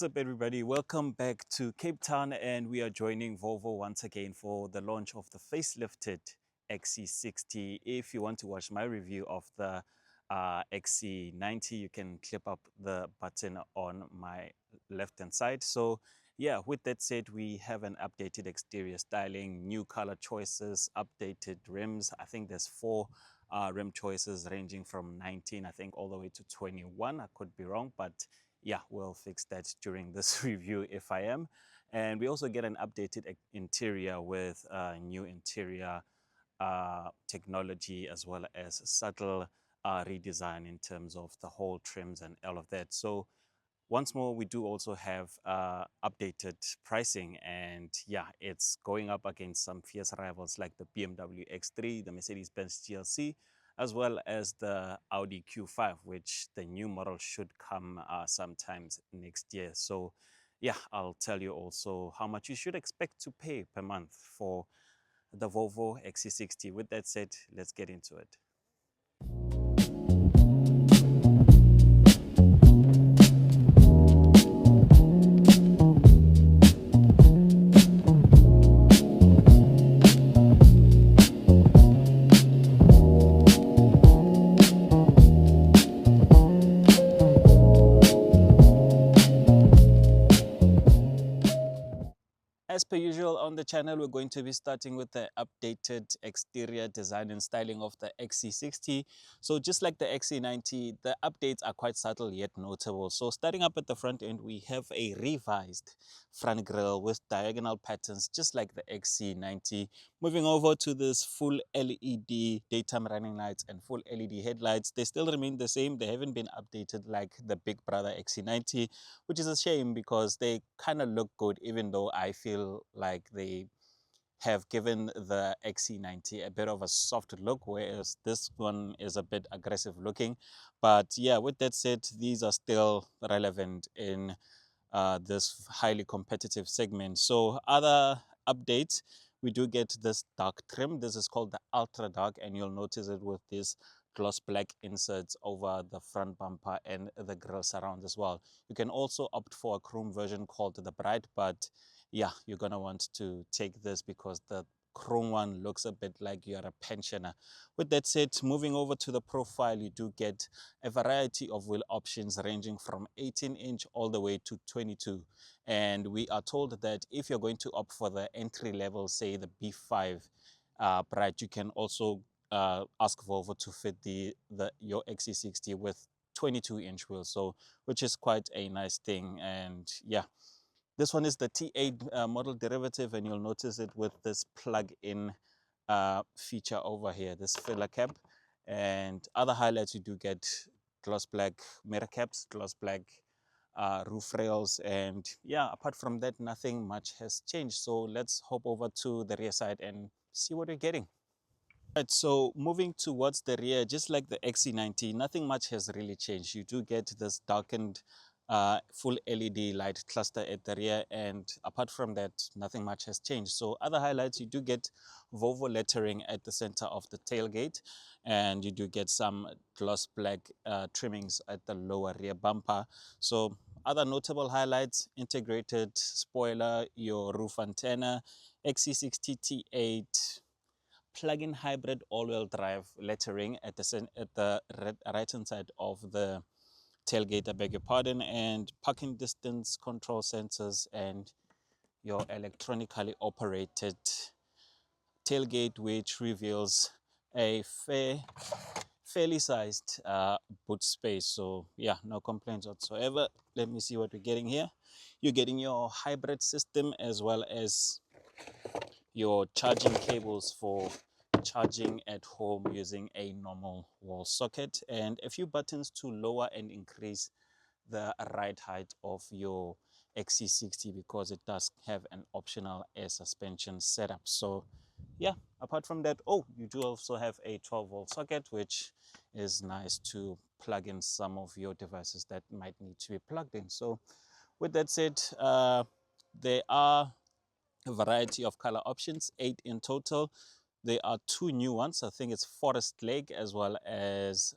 What's up, everybody? Welcome back to Cape Town, and we are joining Volvo once again for the launch of the facelifted XC60. If you want to watch my review of the XC90, you can clip up the button on my left-hand side. So yeah, with that said, we have an updated exterior styling, new color choices, updated rims. I think there's four rim choices ranging from 19, I think, all the way to 21. I could be wrong, but yeah, we'll fix that during this review if I am. And we also get an updated interior with new interior technology, as well as subtle redesign in terms of the whole trims and all of that. So once more, we do also have updated pricing, and yeah, it's going up against some fierce rivals like the BMW X3, the Mercedes-Benz GLC, as well as the Audi Q5, which the new model should come sometimes next year. So yeah, I'll tell you also how much you should expect to pay per month for the Volvo XC60. With that said, let's get into it. As per usual on the channel, we're going to be starting with the updated exterior design and styling of the XC60. So just like the XC90, the updates are quite subtle yet notable. So starting up at the front end, we have a revised front grille with diagonal patterns, just like the XC90. Moving over to this full LED daytime running lights and full LED headlights, they still remain the same. They haven't been updated like the big brother XC90, which is a shame because they kind of look good, even though I feel like they have given the XC90 a bit of a soft look, whereas this one is a bit aggressive looking. But yeah, with that said, these are still relevant in this highly competitive segment. So other updates, we do get this dark trim. This is called the ultra dark, and you'll notice it with this gloss black inserts over the front bumper and the grille surround as well. You can also opt for a chrome version called the bright, but yeah, you're gonna want to take this because the chrome one looks a bit like you're a pensioner. With that said, moving over to the profile, you do get a variety of wheel options ranging from 18-inch all the way to 22. And we are told that if you're going to opt for the entry level, say the B5 bright, you can also ask Volvo to fit your XC60 with 22-inch wheels, so which is quite a nice thing. And yeah, this one is the T8 model derivative, and you'll notice it with this plug-in feature over here, this filler cap. And other highlights, you do get gloss black mirror caps, gloss black roof rails, and yeah, apart from that, nothing much has changed. So let's hop over to the rear side and see what we're getting. Right, so moving towards the rear, just like the XC90, nothing much has really changed. You do get this darkened full LED light cluster at the rear, and apart from that, nothing much has changed. So other highlights, you do get Volvo lettering at the center of the tailgate, and you do get some gloss black trimmings at the lower rear bumper. So other notable highlights: integrated spoiler, your roof antenna, XC60 T8 plug-in hybrid all-wheel drive lettering at the right-hand side of the tailgate, I beg your pardon, and parking distance control sensors, and your electronically operated tailgate, which reveals a fairly sized boot space. So yeah, no complaints whatsoever. Let me see what we're getting here. You're getting your hybrid system as well as your charging cables for charging at home using a normal wall socket, and a few buttons to lower and increase the ride height of your XC60 because it does have an optional air suspension setup. So yeah, apart from that, oh, you do also have a 12-volt socket, which is nice to plug in some of your devices that might need to be plugged in. So with that said, there are a variety of color options, 8 in total. There are 2 new ones. I think it's Forest Lake as well as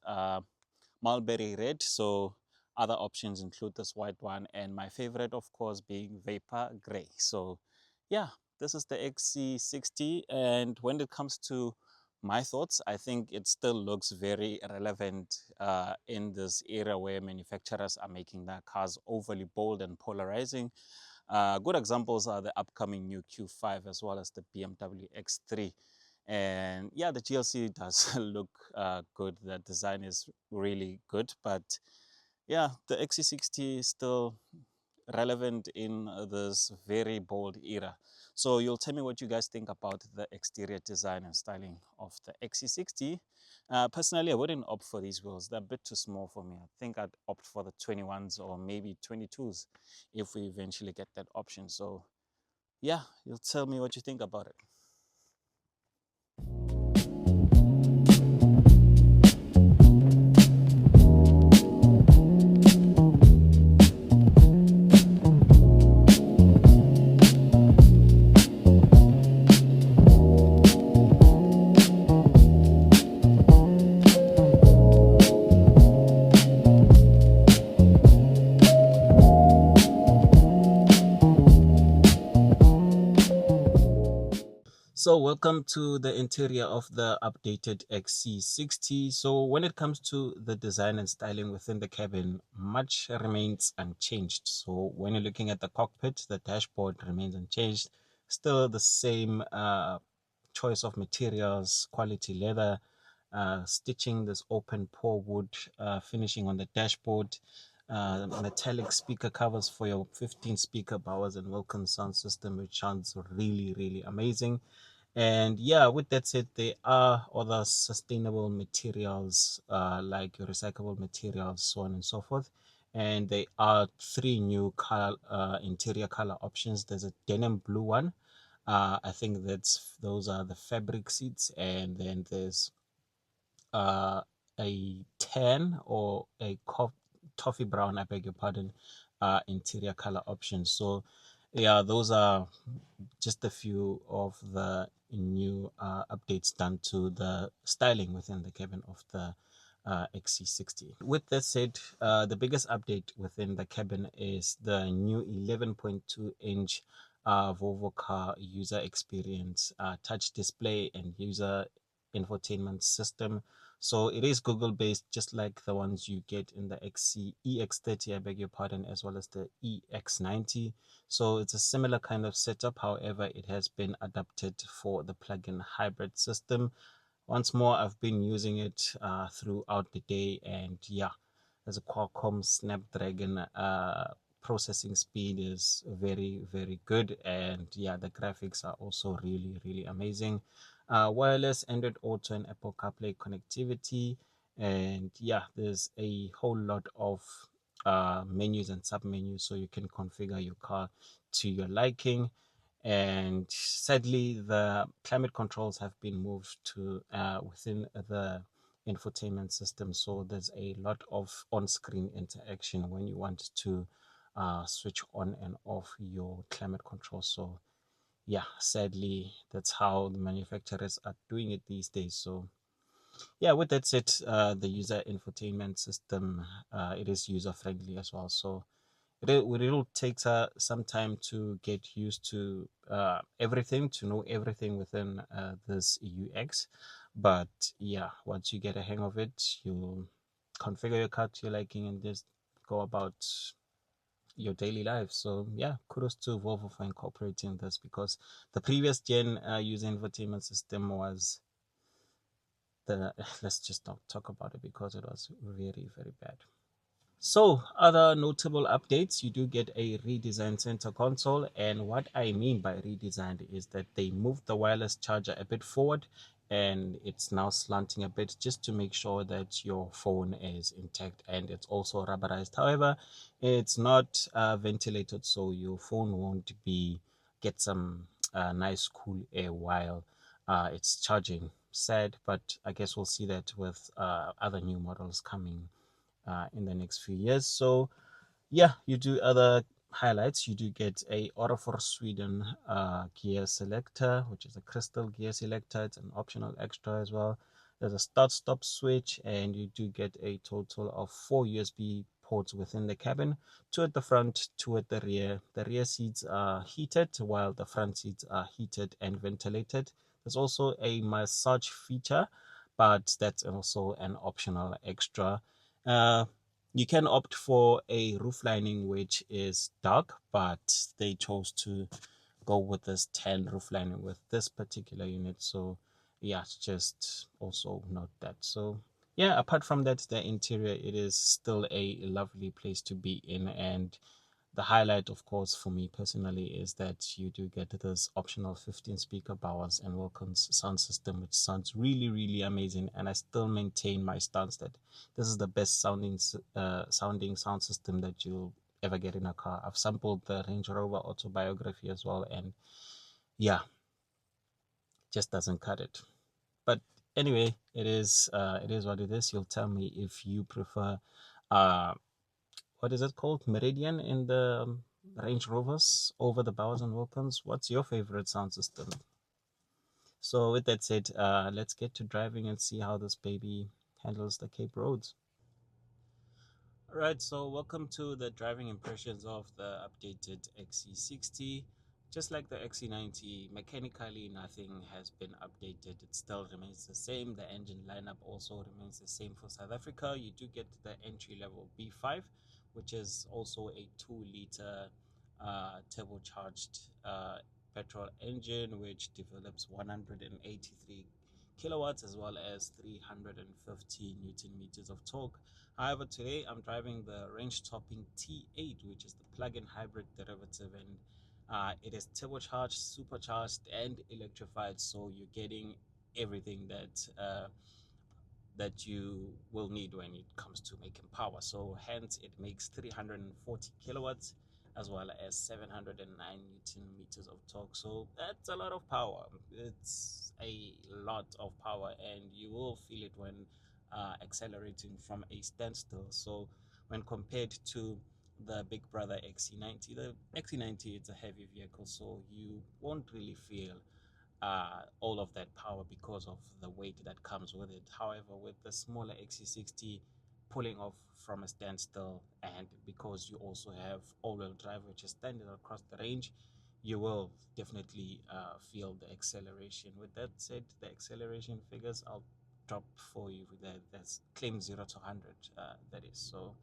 Mulberry Red. So Other options include this white one, and my favorite, of course, being vapor gray. So yeah, this is the XC60. And when it comes to my thoughts, I think it still looks very relevant in this era where manufacturers are making their cars overly bold and polarizing. Good examples are the upcoming new Q5 as well as the BMW X3. And yeah, the GLC does look good. The design is really good, but yeah, the XC60 is still relevant in this very bold era. So you'll tell me what you guys think about the exterior design and styling of the XC60. Personally, I wouldn't opt for these wheels. They're a bit too small for me. I think I'd opt for the 21s or maybe 22s if we eventually get that option. So yeah, you'll tell me what you think about it. So welcome to the interior of the updated XC60. So when it comes to the design and styling within the cabin, much remains unchanged. So when you're looking at the cockpit, the dashboard remains unchanged. Still the same choice of materials, quality leather, stitching, this open pore wood finishing on the dashboard, metallic speaker covers for your 15 speaker Bowers and Wilkins sound system, which sounds really, really amazing. And yeah, with that said, there are other sustainable materials like recyclable materials, so on and so forth. And there are three new color, interior color options. There's a denim blue one. I think those are the fabric seats, and then there's uh, a tan or a toffee brown, I beg your pardon, interior color options. So yeah, those are just a few of the new updates done to the styling within the cabin of the XC60. With that said, the biggest update within the cabin is the new 11.2-inch Volvo car user experience, touch display and user infotainment system. So it is Google based, just like the ones you get in the EX30, I beg your pardon, as well as the EX90. So it's a similar kind of setup. However, it has been adapted for the plug-in hybrid system. Once more, I've been using it throughout the day, and yeah, as a Qualcomm Snapdragon processing speed is very, very good, and yeah, the graphics are also really, really amazing. Wireless Android Auto and Apple CarPlay connectivity, and yeah, there's a whole lot of menus and submenus, so you can configure your car to your liking. And sadly, the climate controls have been moved to within the infotainment system, so there's a lot of on-screen interaction when you want to switch on and off your climate control. So yeah, sadly, that's how the manufacturers are doing it these days. So yeah, with that said, the user infotainment system, it is user friendly as well. So it'll take some time to get used to everything, to know everything within this UX. But yeah, once you get a hang of it, you'll configure your car to your liking and just go about your daily life. So yeah, kudos to Volvo for incorporating this, because the previous gen user infotainment system was the let's just not talk about it because it was very, very bad. So, other notable updates, you do get a redesigned center console, and what I mean by redesigned is that they moved the wireless charger a bit forward and it's now slanting a bit just to make sure that your phone is intact, and it's also rubberized. However, it's not ventilated, so your phone won't be get some nice cool air while it's charging. Sad, but I guess we'll see that with other new models coming in the next few years. So yeah, you do other highlights. You do get a Auto for Sweden gear selector, which is a crystal gear selector. It's an optional extra as well. There's a start stop switch, and you do get a total of 4 USB ports within the cabin, two at the front, two at the rear. The rear seats are heated while the front seats are heated and ventilated. There's also a massage feature, but that's also an optional extra. uh, you can opt for a roof lining which is dark, but they chose to go with this tan roof lining with this particular unit. So yeah, just also note that. So yeah, apart from that, the interior, it is still a lovely place to be in. And the highlight, of course, for me personally, is that you do get this optional 15 speaker Bowers and Wilkins sound system, which sounds really, really amazing. And I still maintain my stance that this is the best sounding sound system that you'll ever get in a car. I've sampled the Range Rover Autobiography as well, and yeah, just doesn't cut it. But anyway, it is what it is. You'll tell me if you prefer uh what is it called, Meridian in the Range Rovers over the Bowers and Wilkins. What's your favorite sound system? So with that said, let's get to driving and see how this baby handles the Cape roads. All right, so welcome to the driving impressions of the updated XC60. Just like the XC90, mechanically nothing has been updated. It still remains the same. The engine lineup also remains the same for South Africa. You do get the entry-level B5, which is also a 2-liter turbocharged petrol engine, which develops 183 kilowatts as well as 350 newton meters of torque. However, today I'm driving the range-topping T8, which is the plug-in hybrid derivative, and it is turbocharged, supercharged, and electrified. So you're getting everything that you will need when it comes to making power. So hence it makes 340 kilowatts as well as 709 newton meters of torque. So that's a lot of power. It's a lot of power, and you will feel it when accelerating from a standstill. So when compared to the big brother XC90, the XC90, it's a heavy vehicle, so you won't really feel all of that power because of the weight that comes with it. However, with the smaller XC60, pulling off from a standstill, and because you also have all-wheel drive, which is standard across the range, you will definitely feel the acceleration. With that said, the acceleration figures I'll drop for you. That's claim 0 to 100. That is so.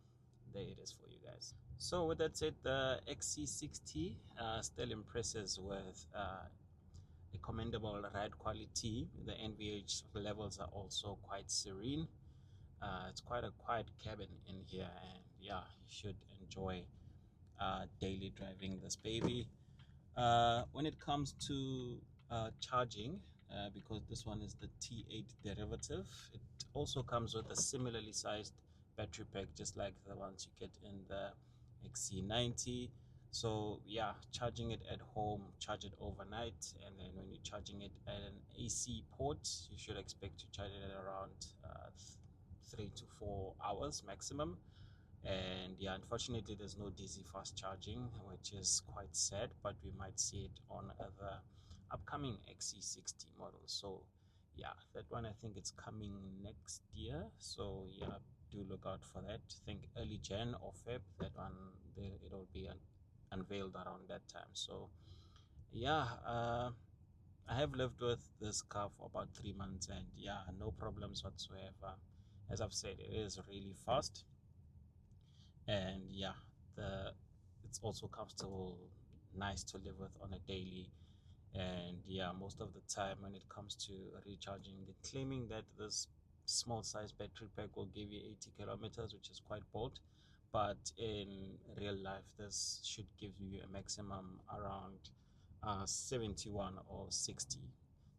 There it is for you guys. So with that said, the XC60 still impresses with a commendable ride quality. The NVH levels are also quite serene. It's quite a quiet cabin in here, and yeah, you should enjoy daily driving this baby. When it comes to charging, because this one is the T8 derivative, it also comes with a similarly sized battery pack, just like the ones you get in the XC90. So yeah, charging it at home, charge it overnight, and then when you're charging it at an AC port, you should expect to charge it at around 3 to 4 hours maximum. And yeah, unfortunately there's no DC fast charging, which is quite sad, but we might see it on other upcoming XC60 models. So yeah, that one I think it's coming next year, so yeah, do look out for that. I think early Jan or Feb, that one it'll be unveiled around that time. So yeah, I have lived with this car for about 3 months, and yeah, no problems whatsoever. As I've said, it is really fast, and yeah, the it's also comfortable, nice to live with on a daily. And yeah, most of the time when it comes to recharging, they're claiming that this small size battery pack will give you 80 kilometers, which is quite bold, but in real life this should give you a maximum around 71 or 60.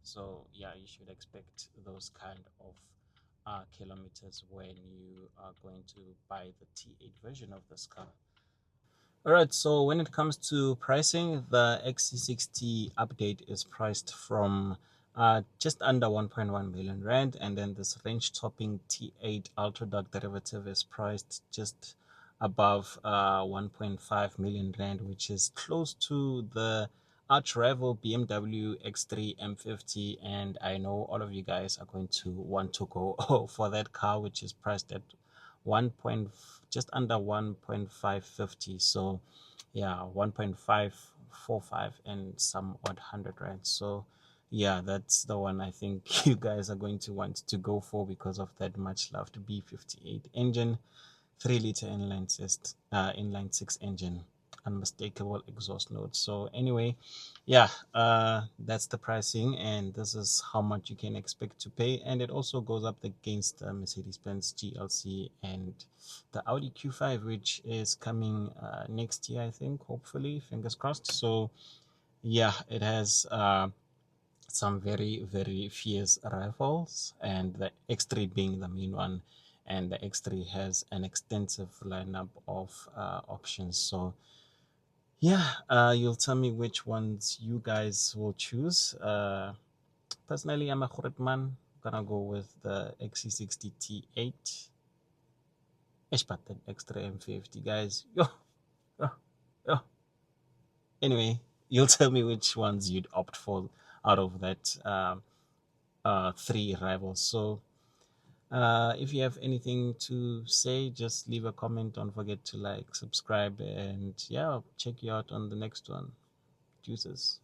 So yeah, you should expect those kind of kilometers when you are going to buy the T8 version of this car. All right, so when it comes to pricing, the XC60 update is priced from just under 1.1 million rand, and then this range topping T8 Ultra Dark derivative is priced just above 1.5 million rand, which is close to the arch rival BMW X3 M50. And I know all of you guys are going to want to go for that car, which is priced at just under 1.550. So yeah, 1.545 and some odd 100 rand. So yeah, that's the one I think you guys are going to want to go for because of that much loved B58 engine, 3-liter inline six engine, unmistakable exhaust notes. So anyway, yeah, that's the pricing, and this is how much you can expect to pay. And it also goes up against the Mercedes-Benz GLC and the Audi Q5, which is coming next year, I think, hopefully, fingers crossed. So yeah, it has some very, very fierce rivals, and the X3 being the main one. And the X3 has an extensive lineup of options. So yeah, you'll tell me which ones you guys will choose. Personally, I'm a Khouret man. Gonna go with the XC60 T8. Ish, but that extra M50, guys. Yo, yo, yo. Anyway, you'll tell me which ones you'd opt for out of that three rivals. So if you have anything to say, just leave a comment. Don't forget to like, subscribe, and yeah, I'll check you out on the next one. Juices.